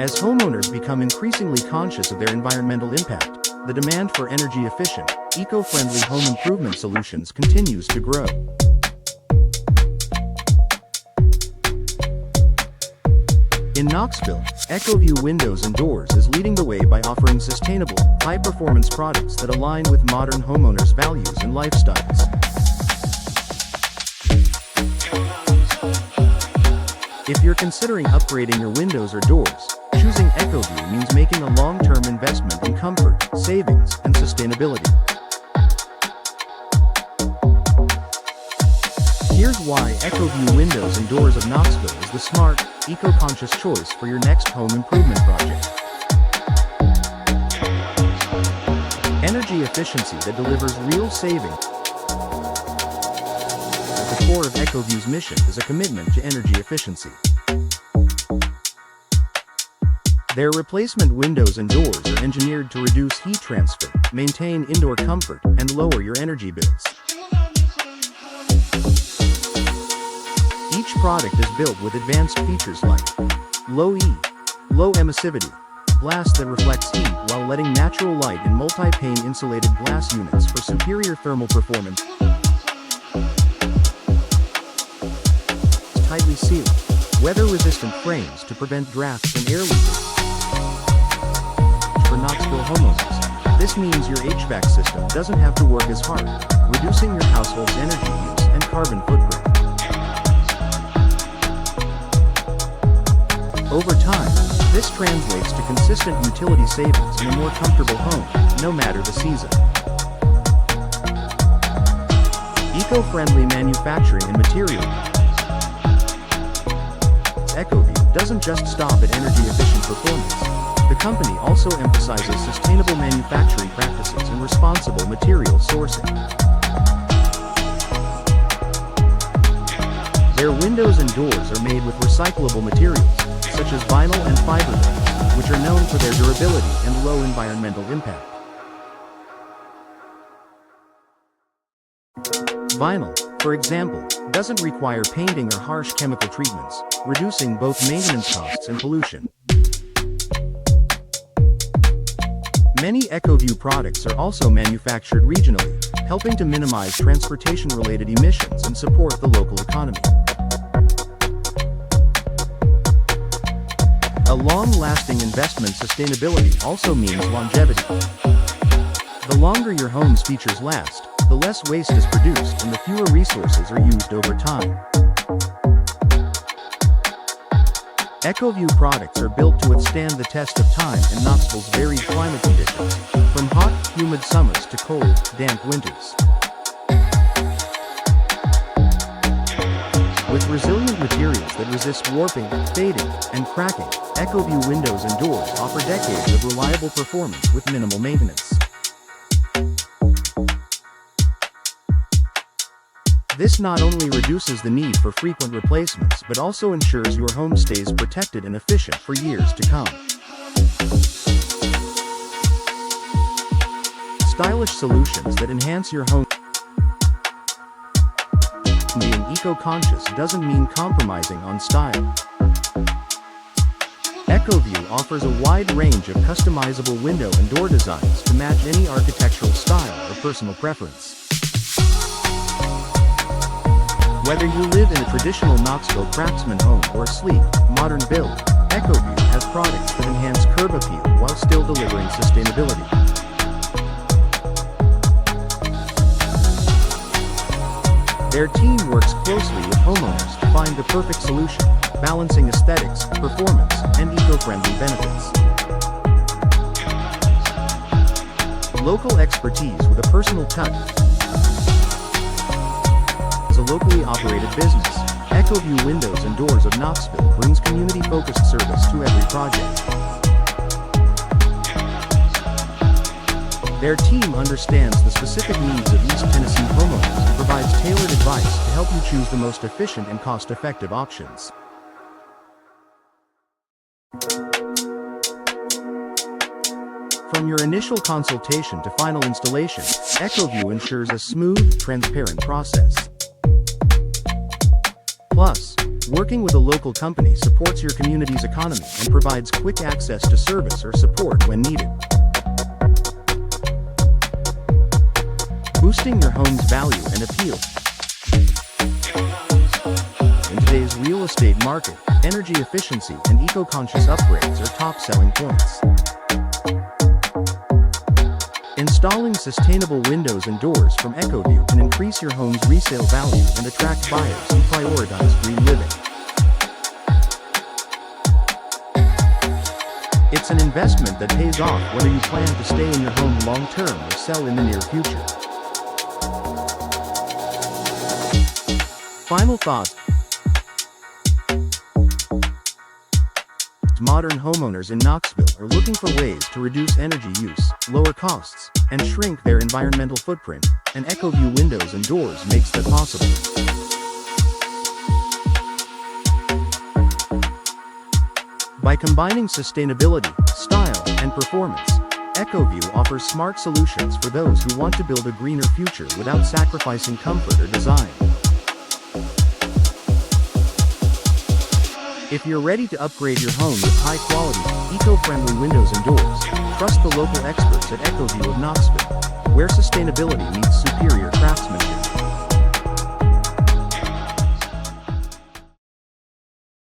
As homeowners become increasingly conscious of their environmental impact, the demand for energy-efficient, eco-friendly home improvement solutions continues to grow. In Knoxville, EcoView Windows and Doors is leading the way by offering sustainable, high-performance products that align with modern homeowners' values and lifestyles. If you're considering upgrading your windows or doors, choosing EcoView means making a long-term investment in comfort, savings, and sustainability. Here's why EcoView Windows and Doors of Knoxville is the smart, eco-conscious choice for your next home improvement project. Energy efficiency that delivers real savings. At the core of EcoView's mission is a commitment to energy efficiency. Their replacement windows and doors are engineered to reduce heat transfer, maintain indoor comfort, and lower your energy bills. Each product is built with advanced features like low emissivity, glass that reflects heat while letting natural light in multi-pane insulated glass units for superior thermal performance. Tightly sealed, weather-resistant frames to prevent drafts and air leakage. For Knoxville homeowners, this means your HVAC system doesn't have to work as hard, reducing your household's energy use and carbon footprint. Over time, this translates to consistent utility savings and a more comfortable home, no matter the season. Eco-friendly manufacturing and material. EcoView doesn't just stop at energy-efficient performance. The company also emphasizes sustainable manufacturing practices and responsible material sourcing. Their windows and doors are made with recyclable materials, such as vinyl and fiberglass, which are known for their durability and low environmental impact. Vinyl, for example, doesn't require painting or harsh chemical treatments, reducing both maintenance costs and pollution. Many EcoView products are also manufactured regionally, helping to minimize transportation-related emissions and support the local economy. A long-lasting investment. Sustainability also means longevity. The longer your home's features last, the less waste is produced and the fewer resources are used over time. EcoView products are built to withstand the test of time in Knoxville's varied climate conditions, from hot, humid summers to cold, damp winters. With resilient materials that resist warping, fading, and cracking, EcoView windows and doors offer decades of reliable performance with minimal maintenance. This not only reduces the need for frequent replacements but also ensures your home stays protected and efficient for years to come. Stylish solutions that enhance your home. Being eco-conscious doesn't mean compromising on style. EcoView offers a wide range of customizable window and door designs to match any architectural style or personal preference. Whether you live in a traditional Knoxville craftsman home or a sleek, modern build, EcoView has products that enhance curb appeal while still delivering sustainability. Their team works closely with homeowners to find the perfect solution, balancing aesthetics, performance, and eco-friendly benefits. Local expertise with a personal touch. As a locally operated business, EcoView Windows and Doors of Knoxville brings community-focused service to every project. Their team understands the specific needs of East Tennessee homeowners and provides tailored advice to help you choose the most efficient and cost-effective options. From your initial consultation to final installation, EcoView ensures a smooth, transparent process. Plus, working with a local company supports your community's economy and provides quick access to service or support when needed. Boosting your home's value and appeal. In today's real estate market, energy efficiency and eco-conscious upgrades are top selling points. Installing sustainable windows and doors from EcoView can increase your home's resale value and attract buyers who prioritize green living. It's an investment that pays off whether you plan to stay in your home long-term or sell in the near future. Final thought. Modern homeowners in Knoxville are looking for ways to reduce energy use, lower costs, and shrink their environmental footprint, and EcoView windows and doors makes that possible. By combining sustainability, style, and performance, EcoView offers smart solutions for those who want to build a greener future without sacrificing comfort or design. If you're ready to upgrade your home with high-quality, eco-friendly windows and doors, trust the local experts at EcoView of Knoxville, where sustainability meets superior craftsmanship.